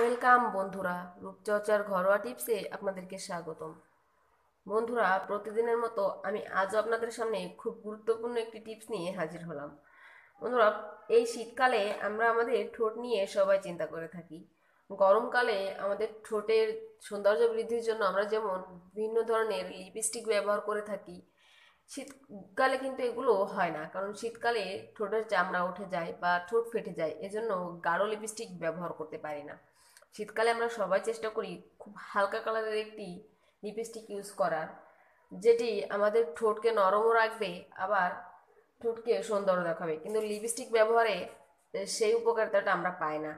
Welcome বন্ধুরা, রূপচর্চার ঘরোয়া টিপসে আপনাদেরকে স্বাগতম। বন্ধুরা, প্রতিদিনের মতো আমি আজও আপনাদের সামনে খুব গুরুত্বপূর্ণ একটি টিপস নিয়ে হাজির হলাম। বন্ধুরা, এই শীতকালে আমরা আমাদের ঠোঁট নিয়ে সবাই চিন্তা করে থাকি। গরমকালে আমাদের ঠোঁটের সৌন্দর্য বৃদ্ধির জন্য আমরা যেমন বিভিন্ন ধরনের লিপস্টিক ব্যবহার করে থাকি, শীতকালে কিন্তু এগুলো হয় না, কারণ শীতকালে ঠোঁটের চামড়া উঠে যায় বা ঠোঁট ফেটে যায়, এজন্য গাঢ় লিপস্টিক ব্যবহার করতে পারি না। শীতকালে আমরা সবাই চেষ্টা করি খুব হালকা কালারের একটি লিপস্টিক ইউজ করার, যেটি আমাদের ঠোঁটকে নরমও রাখবে, আবার ঠোঁটকে সুন্দর দেখাবে। কিন্তু লিপস্টিক ব্যবহারে সেই উপকারিতাটা আমরা পাই না।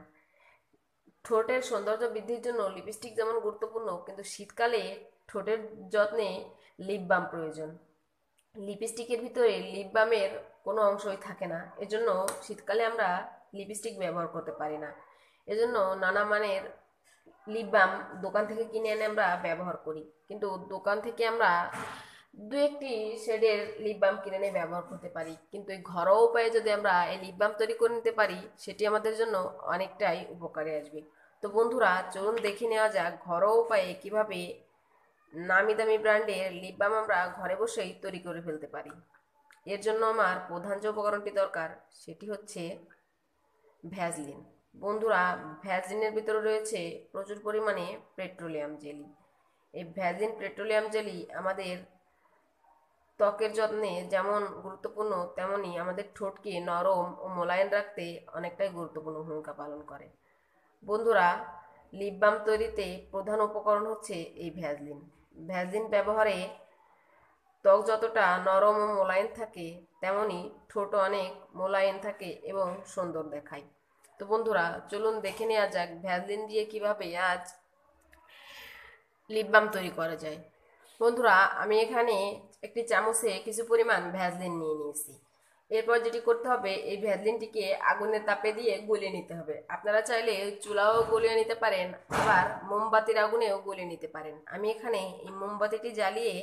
ঠোঁটের সৌন্দর্য বৃদ্ধির জন্য লিপস্টিক যেমন গুরুত্বপূর্ণ, কিন্তু শীতকালে ঠোঁটের যত্নে লিপ বাম প্রয়োজন। লিপস্টিকের ভিতরে লিপ বামের কোনো অংশই থাকে না, এজন্য শীতকালে আমরা লিপস্টিক ব্যবহার করতে পারি না। এজন্য নানা মানের লিপ বাম দোকান থেকে কিনে এনে আমরা ব্যবহার করি, কিন্তু দোকান থেকে আমরা দু একটি শেডের লিপ বাম কিনে এনে ব্যবহার করতে পারি, কিন্তু এই ঘরোয়া উপায়ে যদি আমরা এই লিপ বাম তৈরি করে নিতে পারি, সেটি আমাদের জন্য অনেকটাই উপকারে আসবে। তো বন্ধুরা, চলুন দেখে নেওয়া যাক ঘরোয়া উপায়ে কিভাবে নামি দামি ব্র্যান্ডের লিপ বাম আমরা ঘরে বসেই তৈরি করে ফেলতে পারি। এর জন্য আমার প্রধান যে উপকরণটি দরকার সেটি হচ্ছে ভ্যাসলিন। বন্ধুরা, ভ্যাসলিনের ভিতরে রয়েছে প্রচুর পরিমাণে পেট্রোলিয়াম জেলি। এই ভ্যাসলিন পেট্রোলিয়াম জেলি আমাদের ত্বকের যত্নে যেমন গুরুত্বপূর্ণ, তেমনি আমাদের ঠোঁটকে নরম ও মোলায়েম রাখতে অনেকটাই গুরুত্বপূর্ণ ভূমিকা পালন করে। বন্ধুরা, লিপ বাম তৈরিতে প্রধান উপকরণ হচ্ছে এই ভ্যাসলিন। ভ্যাসলিন ব্যবহারে ত্বক যতটা নরম ও মোলায়েম থাকে, তেমনি ঠোঁট অনেক মোলায়েম থাকে এবং সুন্দর দেখায়। তো বন্ধুরা, চলুন দেখে নেওয়া যাক ভ্যাসলিন দিয়ে কিভাবে আজ লিপ বাম তৈরি করা যায়। বন্ধুরা, আমি এখানে একটি চামচে কিছু পরিমাণ ভ্যাসলিন নিয়ে নিয়েছি। এরপর যেটি করতে হবে, এই ভ্যাসলিনটিকে আগুনের তাপে দিয়ে গলিয়ে নিতে হবে। আপনারা চাইলে চুলাও গলিয়ে নিতে পারেন, আবার মোমবাতির আগুনেও গলিয়ে নিতে পারেন। আমি এখানে এই মোমবাতিটি জ্বালিয়ে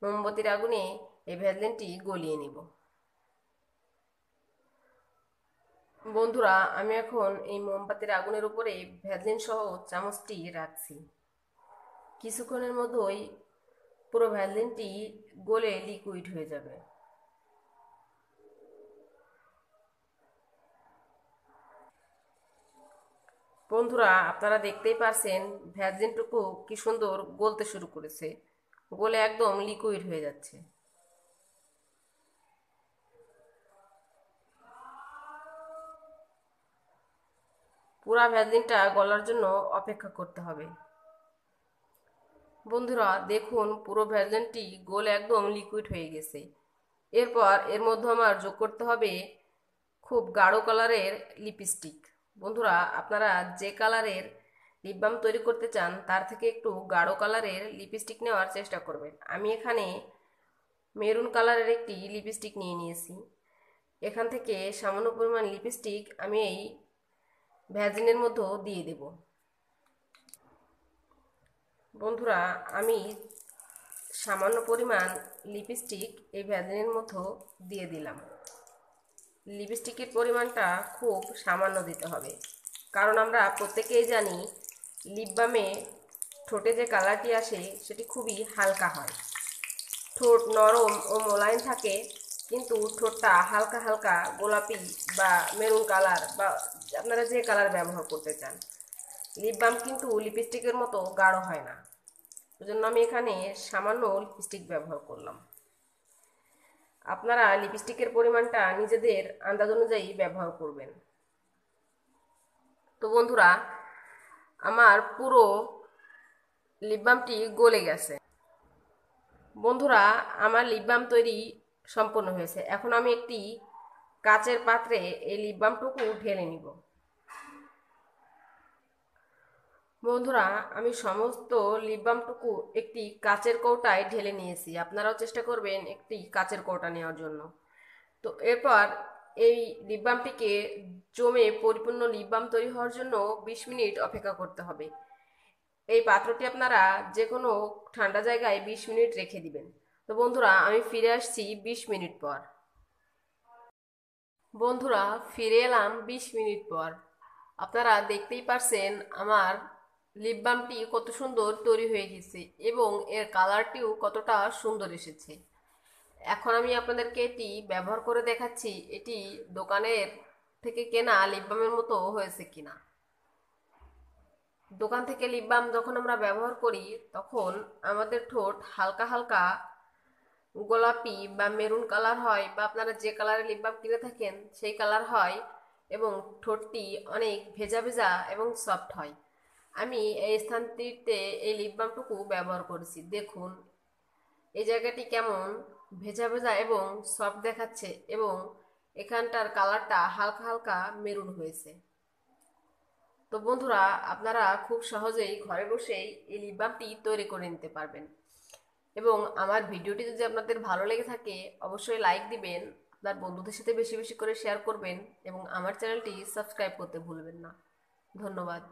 মোমবাতির আগুনে এই ভ্যাসলিনটি গলিয়ে নিব। বন্ধুরা, আমি এখন এই মোমবাতির আগুনের উপরে ভ্যাসলিন সহ চামচটি রাখছি। কিছুক্ষণের মধ্যেই পুরো ভ্যাসলিনটি গলে লিকুইড হয়ে যাবে। বন্ধুরা, আপনারা দেখতেই পারছেন ভ্যাসলিনটুকু কি সুন্দর গলতে শুরু করেছে, গলে একদম লিকুইড হয়ে যাচ্ছে। পুরা ভ্যাসলিনটা গলার জন্য অপেক্ষা করতে হবে। বন্ধুরা, দেখুন পুরো ভ্যাসলিনটি গলে একদম লিকুইড হয়ে গেছে। এরপর এর মধ্যে আমার যোগ করতে হবে খুব গাঢ় কালারের লিপস্টিক। বন্ধুরা, আপনারা যে কালারের লিপ বাম তৈরি করতে চান তার থেকে একটু গাঢ় কালারের লিপস্টিক নেওয়ার চেষ্টা করবেন। আমি এখানে মেরুন কালারের একটি লিপস্টিক নিয়ে নিয়েছি। এখান থেকে সামান্য পরিমাণ লিপস্টিক আমি এই ভ্যাসলিনের মধ্যে দিয়ে দেব। বন্ধুরা, আমি সামান্য পরিমাণ লিপস্টিক এই ভ্যাসলিনের মধ্যে দিয়ে দিলাম। লিপস্টিকের পরিমাণটা খুব সামান্য দিতে হবে, কারণ আমরা প্রত্যেকেই জানি লিপ বামে ঠোঁটে যে কালারটি আসে সেটি খুবই হালকা হয়। ঠোঁট নরম ও মোলায়েম থাকে, কিন্তু ঠোঁটটা হালকা হালকা গোলাপি বা মেরুন কালার বা আপনারা যে কালার ব্যবহার করতে চান। লিপ বাম কিন্তু লিপস্টিকের মতো গাঢ় হয় না, ওই জন্য আমি এখানে সামান্য লিপস্টিক ব্যবহার করলাম। আপনারা লিপস্টিকের পরিমাণটা নিজেদের আন্দাজ অনুযায়ী ব্যবহার করবেন। তো বন্ধুরা, আমার পুরো লিপ বামটি গলে গেছে। বন্ধুরা, আমার লিপ বাম তৈরি সম্পন্ন হয়েছে। এখন আমি একটি কাচের পাত্রে এই লিপ বামটুকু ঢেলে নিব। বন্ধুরা, আমি সমস্ত লিপ বামটুকু একটি কাচের কৌটায় ঢেলে নিয়েছি। আপনারাও চেষ্টা করবেন একটি কাচের কৌটা নেওয়ার জন্য। তো এরপর এই লিপ বামটিকে জমে পরিপূর্ণ লিপ বাম তৈরি হওয়ার জন্য 20 মিনিট অপেক্ষা করতে হবে। এই পাত্রটি আপনারা যে কোনো ঠান্ডা জায়গায় 20 মিনিট রেখে দিবেন। তো বন্ধুরা, আমি ফিরে আসছি 20 মিনিট পর। বন্ধুরা, ফিরে এলাম 20 মিনিট পর। আপনারা দেখতেই পারছেন আমার লিপ বামটি কত সুন্দর তৈরি হয়ে গেছে এবং এর কালারটিও কতটা সুন্দর এসেছে। এখন আমি আপনাদেরকে এটি ব্যবহার করে দেখাচ্ছি এটি দোকানের থেকে কেনা লিপ বামের মতো হয়েছে কিনা। দোকান থেকে লিপ বাম যখন আমরা ব্যবহার করি তখন আমাদের ঠোঁট হালকা হালকা গোলাপি বা মেরুন কালার হয়, বা আপনারা যে কালারের লিপ বাম কিনে থাকেন সেই কালার হয় এবং ঠোঁটটি অনেক ভেজা ভেজা এবং সফট হয়। আমি এই স্থানটিতে এই লিপ বামটুকু ব্যবহার করেছি, দেখুন এই জায়গাটি কেমন ভেজা ভেজা এবং সফট দেখাচ্ছে এবং এখানটার কালারটা হালকা হালকা মেরুন হয়েছে। তো বন্ধুরা, আপনারা খুব সহজেই ঘরে বসেই এই লিপ বামটি তৈরি করে নিতে পারবেন। এবং আমার ভিডিওটি যদি আপনাদের ভালো লেগে থাকে অবশ্যই লাইক দিবেন, আপনার বন্ধুদের সাথে বেশি বেশি করে শেয়ার করবেন এবং আমার চ্যানেলটি সাবস্ক্রাইব করতে ভুলবেন না। ধন্যবাদ।